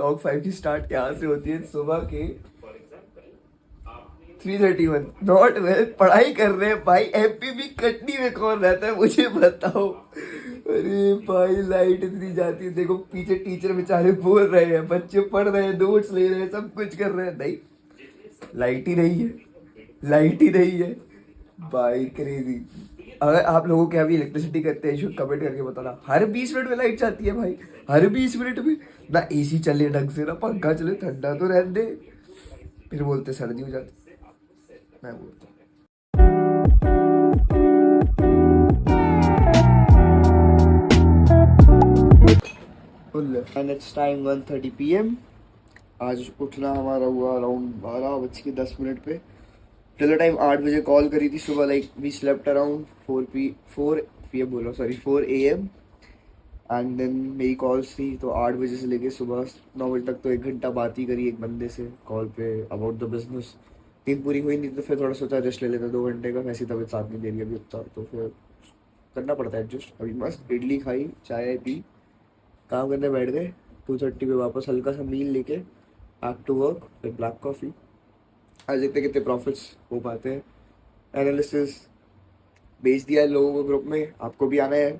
log 5 की start यहाँ से होती है सुबह के 3:31। नॉट वेल, पढ़ाई कर रहे हैं भाई। एमपी भी कटनी में कौन रहता है मुझे बताओ। अरे भाई लाइट इतनी जाती है, देखो पीछे टीचर बेचारे बोल रहे हैं, बच्चे पढ़ रहे हैं, नोट्स ले रहे हैं, सब कुछ कर रहे हैं। नहीं, लाइट ही नहीं है, लाइट ही नहीं है भाई, क्रेजी। अगर आप लोगों के अभी इलेक्ट्रिसिटी करते हैं कमेंट करके बताना। हर 20 मिनट में लाइट जाती है भाई, हर 20 मिनट में। ना एसी चले ढंग से, ना पंखा चले, ठंडा तो रहने दे। फिर बोलते सर्दी हो जाती। मैं बोलता एंड इट्स टाइम 1:30 PM। आज उठना हमारा हुआ अराउंड 12:10 पे। टिल टाइम 8 बजे कॉल करी थी सुबह। Like we slept around 4 PM बोला, सॉरी 4 AM। एंड देन मेरी कॉल्स थी तो 8 बजे से लेके सुबह 9 बजे तक तो 1 घंटा बात ही करी एक बंदे से कॉल पे अबाउट द बिजनेस। नींद पूरी हुई नहीं तो फिर थोड़ा सोचा रेस्ट ले लेता 2 घंटे का। वैसी तबीयत साथ नहीं दे रही अभी उतना, तो फिर करना पड़ता है एडजस्ट। अभी मस्त इडली खाई, चाय पी, काम करने बैठ गए। 2:30 पे वापस हल्का सा मील लेके बैक टू वर्क, फिर ब्लैक कॉफ़ी। आज देखते कितने प्रॉफिट्स हो पाते हैं। एनालिसिस भेज दिया है लोगों को ग्रुप में, आपको भी आना है।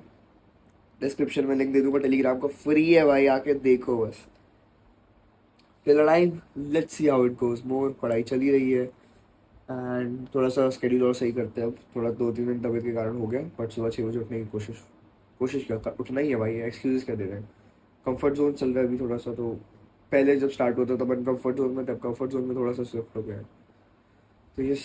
डिस्क्रिप्शन में लिंक दे दूंगा टेलीग्राम का, फ्री है भाई, आके देखो बस। फिर लड़ाई, let's see how it goes more. पढ़ाई चली रही है एंड थोड़ा सा स्केड्यूल और सही करते हैं। अब थोड़ा 2-3 दिन तबियत के कारण हो गया, बट सुबह 6 बजे उठने की कोशिश करता। उठना ही है भाई, एक्सक्यूजेस क्या दे रहे हैं। कंफर्ट जोन चल रहा है अभी थोड़ा सा, तो पहले जब स्टार्ट होता था अपन कंफर्ट जोन में, तब कंफर्ट जोन में थोड़ा सा शिफ्ट हो गया है। तो यस,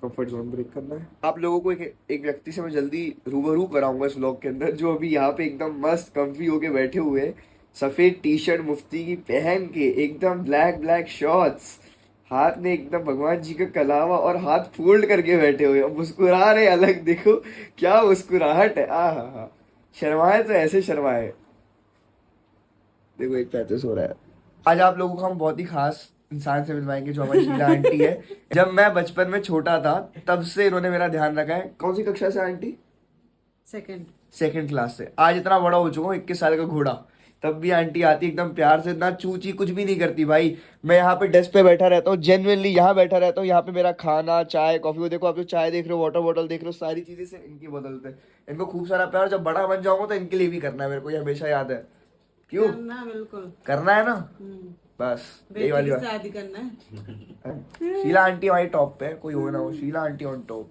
कंफर्ट जोन ब्रेक करना है। आप लोगों को एक व्यक्ति से मैं जल्दी रूबरू कराऊंगा इस व्लॉग के अंदर, जो अभी यहाँ पे एकदम मस्त कंफी होके बैठे हुए हैं, सफेद टी शर्ट मुफ्ती की पहन के, एकदम ब्लैक शॉर्ट्स, हाथ में एकदम भगवान जी का कलावा और हाथ फोल्ड करके बैठे हुए और मुस्कुरा रहे। अलग देखो क्या मुस्कुराहट है, हा। शर्माए तो ऐसे शर्माए। देखो एक 35 हो रहा है। आज आप लोगों को हम बहुत ही खास इंसान से मिलवाएंगे, जो हमारी शीला आंटी है। जब मैं बचपन में छोटा था तब से इन्होंने मेरा ध्यान रखा है। कौन सी कक्षा से आंटी? सेकंड क्लास से। आज इतना बड़ा हो चुका हूँ, 21 साल का घोड़ा, तब भी आंटी आती एकदम प्यार से, ना चूची कुछ भी नहीं करती भाई। मैं यहाँ पे डेस्क पे बैठा रहता हूँ, जेन्युइनली यहाँ बैठा रहता हूँ। यहाँ पे मेरा खाना, चाय, कॉफी, वो देखो आप जो चाय देख रहे हो, वाटर बॉटल देख रहे हो, सारी चीजें सिर्फ इनकी बदलते हैं। इनको खूब सारा प्यार। जब बड़ा बन जाऊंगा तो इनके लिए भी करना है मेरे को, ये हमेशा याद है। क्यों करना? बिल्कुल करना है ना, बस यही वाली बात। शादी करना है। शीला आंटी हमारी टॉप पे है, कोई हो ना हो, शीला आंटी ऑन टॉप।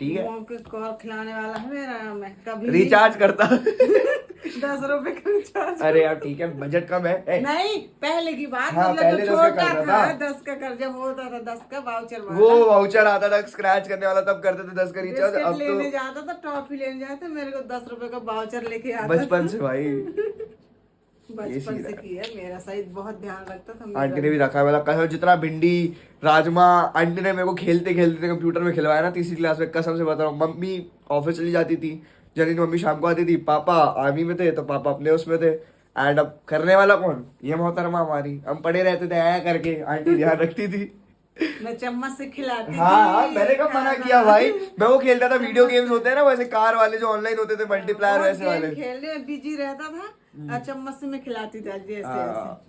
ठीक है, कॉल खिलाने वाला है मेरा, मैं कभी रिचार्ज करता 10 रुपए का रिचार्ज। अरे यार ठीक है, बजट कम है। नहीं, पहले की बात, हाँ, मतलब पहले छोटा था 10 का कर, जब होता था 10 का वाउचर, वो वाउचर आता था स्क्रैच करने वाला, तब करते थे 10 का रिचार्ज। अब तो लेने जाता था, टॉफी लेने जाते, मेरे को 10 रुपए का वाउचर लेके आता बचपन से भाई। बचपन से किया मेरा, सही बहुत ध्यान रखता था। आंटी ने भी रखा है, मतलब कसम, जितना भिंडी राजमा आंटी ने मेरे को खेलते खेलते कंप्यूटर में खिलवाया ना 3री क्लास में, कसम से बता रहा हूँ। मम्मी ऑफिस चली जाती थी, जल्दी मम्मी शाम को आती थी, पापा आर्मी में थे तो पापा अपने उसमें थे। एंड अब करने वाला कौन? ये मोहतरमा हमारी। हम पड़े रहते थे आया करके, आंटी ध्यान रखती थी। मैं चम्मच से खिलाती थी। हाँ, मैंने कब मना किया भाई। मैं वो खेलता था, वीडियो गेम्स होते हैं ना वैसे, कार वाले जो ऑनलाइन होते थे, मल्टीप्लायर वैसे वाले खेलने में बिजी रहता था। चम्मच से मैं खिलाती थी ऐसे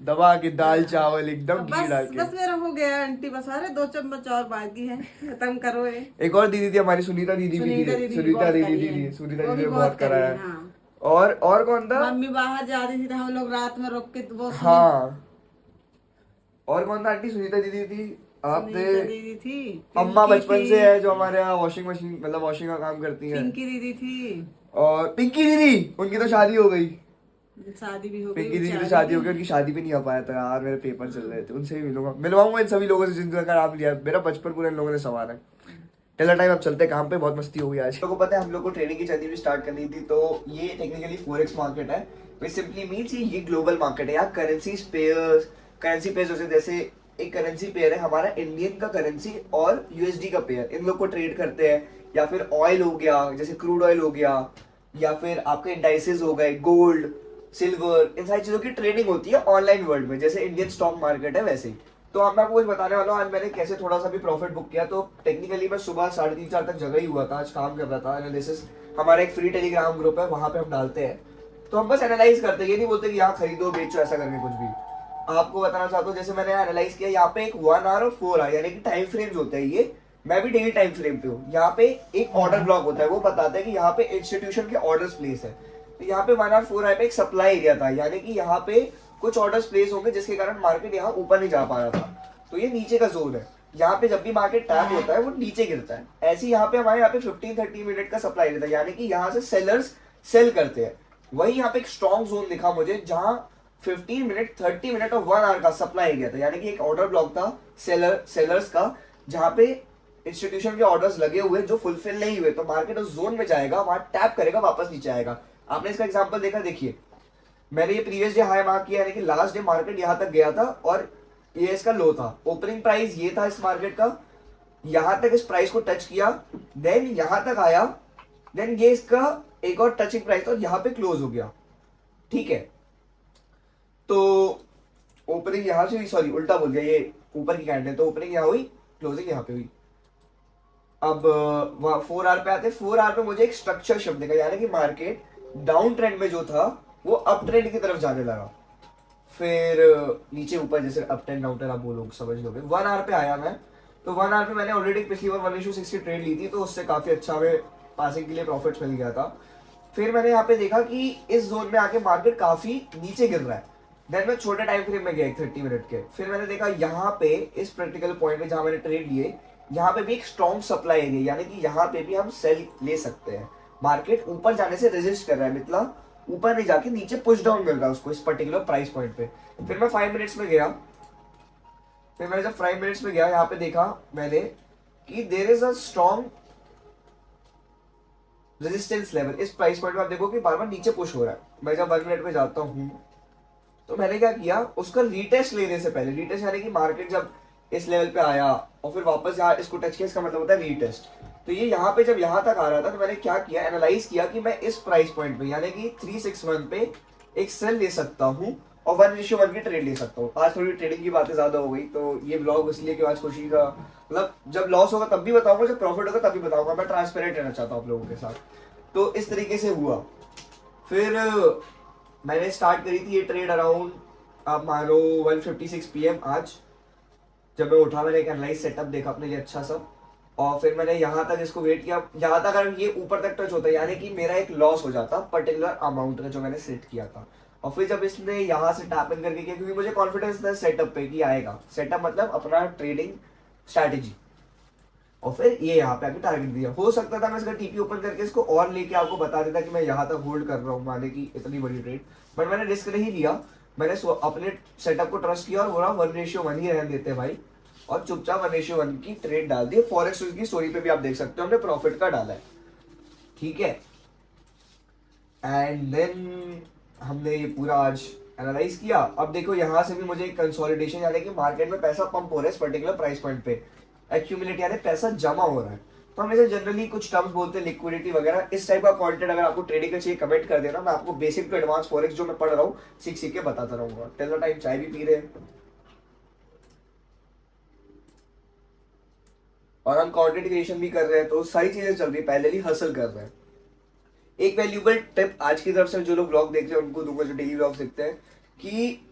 दबा के, दाल चावल एकदम घी डाल के। बस मेरा हो गया आंटी, बस अरे 2 चम्मच और बाकी है, खत्म करो। एक और दीदी थी हमारी, सुनीता दीदी भी थी। सुनीता दीदी बहुत करा है। और कौन था? मम्मी बाहर जा रही थी तो हम लोग रात में रुक के वो। हाँ, और कौन था आंटी? सुनीता दीदी थी, आप थे, दीदी थी, अम्मा बचपन से है जो हमारे यहाँ वॉशिंग मशीन, मतलब वॉशिंग का काम करती है। पिंकी दीदी थी, और पिंकी दीदी, उनकी तो शादी हो गई, शादी भी हो गई। पिंकी दीदी की शादी हो गई, उनकी शादी भी नहीं हो पाया था यार, मेरे पेपर चल रहे थे। उनसे भी मिलूंगा, मिलवाऊंगा इन सभी लोगों से जिनका नाम लिया। मेरा बचपन पूरे इन लोगों ने संवारा है। टेलर टाइम, अब चलते काम पे, बहुत मस्ती हो गई आज। लोगों को पता है हम लोग को ट्रेडिंग की जर्नी भी स्टार्ट करनी थी, तो ये टेक्निकली फोरेक्स मार्केट है, विच सिंपली मींस ये ग्लोबल मार्केट है। यहाँ करेंसी पेयर्स जैसे एक करेंसी पेयर है हमारा, इंडियन का करेंसी और यूएसडी का पेयर, इन लोग को ट्रेड करते हैं। या फिर ऑयल हो गया, जैसे क्रूड ऑयल हो गया, या फिर आपके इंडाइसेस हो गए, गोल्ड, सिल्वर, इन सारी चीजों की ट्रेडिंग होती है ऑनलाइन वर्ल्ड में, जैसे इंडियन स्टॉक मार्केट है वैसे ही। तो मैं आपको कुछ बताने वाला हूँ आज मैंने कैसे थोड़ा सा भी प्रॉफिट बुक किया। तो टेक्निकली मैं सुबह 3:30-4 तक जगह ही हुआ था, आज काम कर रहा था एनालिसिस। हमारा एक फ्री टेलीग्राम ग्रुप है, वहां पे हम डालते हैं, तो हम बस एनालाइज करते हैं, ये नहीं बोलते कि यहाँ खरीदो बेचो ऐसा करके कुछ भी। आपको बताना चाहता हूँ, जैसे मैंने एनालाइज किया, यहाँ पे एक 1 आवर और 4 आवर यानी कि टाइम फ्रेम्स होते हैं ये। मैं भी डेली टाइम फ्रेम पे हूँ। यहाँ पे एक ऑर्डर ब्लॉक होता है, वो बताता है कि यहाँ पे इंस्टीट्यूशन के ऑर्डर्स प्लेस है। तो यहाँ पे 1 आवर 4 आवर पे एक सप्लाई एरिया था, यानी कि यहाँ पे कुछ ऑर्डर्स प्लेस होंगे जिसके कारण मार्केट यहाँ ऊपर नहीं जा पा रहा था। तो ये नीचे का जोन है। यहाँ पे जब भी मार्केट टैप होता है वो नीचे गिरता है। ऐसे यहाँ पे हमारे यहाँ पे 15-30 मिनट का सप्लाई रहता है, यानी कि यहाँ से सेलर्स सेल करते हैं। वही यहाँ पे एक स्ट्रॉन्ग जोन दिखा मुझे जहां 15 मिनट, 30 मिनट और 1 आवर का सप्लाई गया था, यानी कि एक ऑर्डर ब्लॉक था सेलर्स का, जहां पे इंस्टीट्यूशन के ऑर्डर्स लगे हुए जो फुलफिल नहीं हुए। तो मार्केट उस जोन में जाएगा, वहां टैप करेगा, वापस नीचे आएगा। आपने इसका एग्जांपल देखा, देखिए मैंने ये प्रीवियस डे हाई मार्क किया, यानी कि लास्ट डे मार्केट यहां तक गया था और ये इसका लो था। ओपनिंग प्राइस ये था इस मार्केट का, यहां तक इस प्राइस को टच किया, देन यहां तक आया, देन ये इसका एक और टचिंग प्राइस था और यहां पे क्लोज हो गया। ठीक है, तो ओपनिंग यहां से हुई, सॉरी उल्टा बोल गया, ये ऊपर की कैंडल, तो ओपनिंग यहां हुई, क्लोजिंग यहां पे हुई। अब 4 आवर पे आते, 4 आवर पे मुझे एक स्ट्रक्चर शिफ्ट दिखा, यानी कि मार्केट डाउन ट्रेंड में जो था वो अप ट्रेंड की तरफ जाने लगा। फिर नीचे ऊपर, जैसे अप ट्रेंड डाउन ट्रेंड आप बोलोगे, समझ लोगे। 1 आवर पे आया मैं, तो 1 आवर पे मैंने ऑलरेडी पिछली बार 1:60 ट्रेड ली थी, तो उससे काफी अच्छा हमें पासिंग के लिए प्रॉफिट मिल गया था। फिर मैंने यहाँ पे देखा कि इस जोन में आके मार्केट काफी नीचे गिर रहा है। देन मैं छोटे टाइम फ्रेम में गया 30 मिनट के। फिर मैंने देखा यहाँ पे इस प्रैक्टिकल पॉइंट पे जहां मैंने ट्रेड लिए, यहाँ पे भी एक स्ट्रॉन्ग सप्लाई एरिया, यानी कि यहाँ पे भी हम सेल ले सकते हैं। मार्केट ऊपर जाने से रेजिस्ट कर रहा है, मतलब ऊपर नहीं जाके नीचे पुश डाउन मिल रहा है उसको इस पर्टिकुलर प्राइस पॉइंट पे। फिर मैं 5 मिनट्स में गया, फिर मैंने जब 5 मिनट्स में गया, यहाँ पे देखा मैंने कि there is a strong resistance level इस प्राइस पॉइंट में। आप देखो कि बार बार नीचे पुश हो रहा है। मैं जब 1 मिनट में जाता हूं, तो मैंने क्या किया, उसका रीटेस्ट लेने से पहले, रीटेस्ट यानी कि मार्केट जब इस लेवल पे आया और फिर वापस यहाँ इसको टच किया, इसका मतलब होता है रीटेस्ट। तो ये यहाँ पे जब यहाँ तक आ रहा था, तो मैंने क्या किया, एनालाइज किया कि मैं इस प्राइस पॉइंट पे यानी कि 361 पे एक सेल ले सकता हूँ और 1:1 की ट्रेड ले सकता हूँ। आज थोड़ी ट्रेडिंग की बातें ज्यादा हो गई, तो ये ब्लॉग इसलिए कि आज खुशी का, मतलब जब लॉस होगा तब भी बताऊंगा, जब प्रॉफिट होगा तब भी बताऊंगा। मैं ट्रांसपेरेंट रहना चाहता हूँ आप लोगों के साथ। तो इस तरीके से हुआ। फिर मैंने स्टार्ट करी थी ये ट्रेड अराउंड, आप मानो 1:56 PM आज। जब मैं उठा, मैंने एक एनालाइज सेटअप देखा अपने लिए अच्छा सा, और फिर मैंने यहाँ तक इसको वेट किया। यहाँ तक अगर ये ऊपर तक टच होता है, यानी कि मेरा एक लॉस हो जाता पर्टिकुलर अमाउंट का जो मैंने सेट किया था। और फिर जब इसने यहाँ से टैप इन करके किया, क्योंकि मुझे कॉन्फिडेंस था सेटअप पे कि आएगा, सेटअप मतलब अपना ट्रेडिंग स्ट्रैटेजी, और फिर ये यहाँ पे आके टारगेट दिया। हो सकता था मैं इसका टीपी ओपन करके इसको और लेके आपको बता देता कि मैं यहाँ तक होल्ड कर रहा हूँ, माने की इतनी बड़ी ट्रेड, बट मैंने रिस्क नहीं लिया। मैंने अपने सेटअप को ट्रस्ट किया और बोला 1:1 ही रहने देते भाई, और चुपचाप 1:1 की ट्रेड डाल दी। फॉरेक्स की स्टोरी पे भी आप देख सकते हो, हमने प्रॉफिट का डाला है, ठीक है। एंड देन हमने ये पूरा आज एनालाइज किया। अब देखो यहाँ से भी मुझे कंसोलिडेशन, यानी कि मार्केट में पैसा पंप हो रहा है इस पर्टिकुलर प्राइस पॉइंट पे, एक्यूमुलेट यानी पैसा जमा हो रहा है। तो हम इसे जनरली कुछ टर्म्स बोलते हैं, लिक्विडिटी वगैरह। इस टाइप का कंटेंट अगर आपको ट्रेडिंग का चाहिए, कमेंट कर देना, मैं आपको बेसिक टू एडवांस फॉरेक्स जो मैं पढ़ रहा हूँ सीख सीख के बताता रहूंगा। टिल द टाइम चाय भी पी रहे हैं और हम कंटेंट क्रिएशन भी कर रहे हैं, तो सारी चीजें चल रही है, पहले ही हसल कर रहे हैं। एक वैल्यूबल टिप आज की तरफ से जो लोग ब्लॉग देख रहे हैं उनको दूंगा, जो डेली ब्लॉग देखते हैं, कि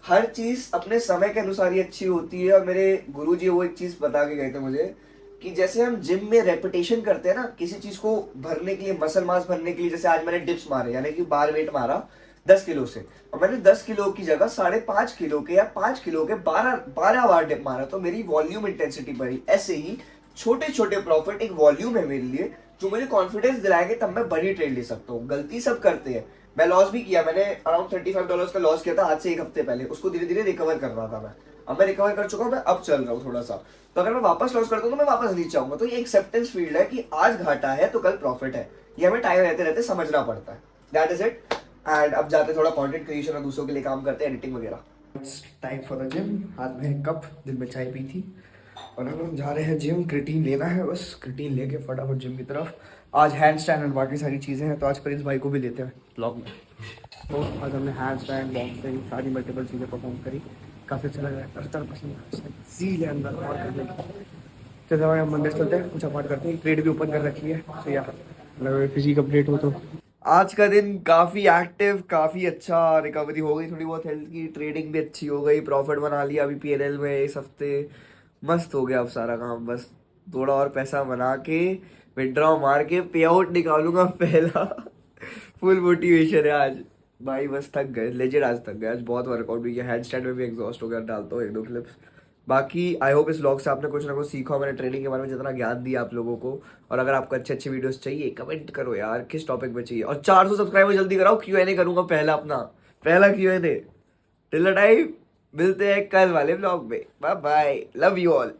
हर चीज अपने समय के अनुसार ही अच्छी होती है। और मेरे गुरुजी वो एक चीज बता के गए थे मुझे, कि जैसे हम जिम में रेपिटेशन करते हैं ना किसी चीज को भरने के लिए, मसल मास भरने के लिए, जैसे आज मैंने डिप्स मारे यानी कि बार वेट मारा 10 किलो से, और मैंने 10 किलो की जगह 5.5 किलो के या 5 किलो के 12 बार डिप मारा, तो मेरी वॉल्यूम इंटेंसिटी बढ़ी। ऐसे ही छोटे छोटे प्रॉफिट एक वॉल्यूम है मेरे लिए, जो मुझे कॉन्फिडेंस दिलाएंगे, तब मैं बड़ी ट्रेड ले सकता हूँ। गलती सब करते हैं, मैं लॉस भी किया, मैंने अराउंड $35 का लॉस किया था आज से 1 हफ्ते पहले, उसको धीरे धीरे रिकवर कर रहा था मैं। अब मैं रिकवर कर चुका हूँ, मैं अब चल रहा हूँ थोड़ा सा। तो अगर मैं वापस लॉस करता हूँ तो मैं वापस नीचे आऊंगा। तो ये एक्सेप्टेंस फील्ड है कि आज घाटा है तो कल प्रॉफिट है, ये हमें टाइम रहते रहते समझना पड़ता है। That is it. एंड अब जाते थोड़ा कंटेंट क्रिएशन और दूसरों के लिए काम करते हैं, एडिटिंग वगैरह। It's time for the gym. हाथ में कप, दिन में चाय पी थी, और अब हम जा रहे हैं जिम। क्रिटीन लेना है, बस क्रिटीन लेके फटाफट जिम की तरफ। आज हैंड स्टैंड और बाकी सारी चीज़ें हैं, तो आज प्रिंस भाई को भी लेते हैं ब्लॉग में। तो आज हमने हैंड स्टैंड, बॉक्सिंग, सारी मल्टीपल चीज़ें परफॉर्म करी, काफ़ी अच्छा लग रहा है। 78% सील है अंदर और करने की। चलो भाई हम मंदिर चलते हैं, पूजा पाठ करते हैं। ट्रेड भी ओपन कर रखी है, तो यार मतलब फिजिक अपडेट हो तो आज का दिन काफी एक्टिव, काफी अच्छा, रिकवरी हो गई थोड़ी बहुत हेल्थ की, ट्रेडिंग भी अच्छी हो गई, प्रॉफिट बना लिया अभी पीएनएल में इस हफ्ते। मस्त हो गया अब सारा काम। बस थोड़ा और पैसा बना के विड्रॉ मार के पे आउट निकालूंगा पहला। फुल मोटिवेशन है आज भाई। बस थक गए, लेजेंड आज थक गए। आज बहुत वर्कआउट भी किया, हैंड स्टैंड में भी एग्जॉस्ट हो गया। डालता हूँ एक दो क्लिप्स। बाकी आई होप इस व्लॉग से आपने कुछ ना कुछ सीखा हो। मैंने ट्रेडिंग के बारे में जितना ज्ञान दिया आप लोगों को। और अगर आपको अच्छे अच्छे वीडियोस चाहिए, कमेंट करो यार किस टॉपिक पे चाहिए। और 400 सब्सक्राइबर जल्दी कराओ, Q&A करूंगा पहला अपना, पहला Q&A। टिल द टाइम मिलते हैं कल वाले व्लॉग में। Bye bye, love you all.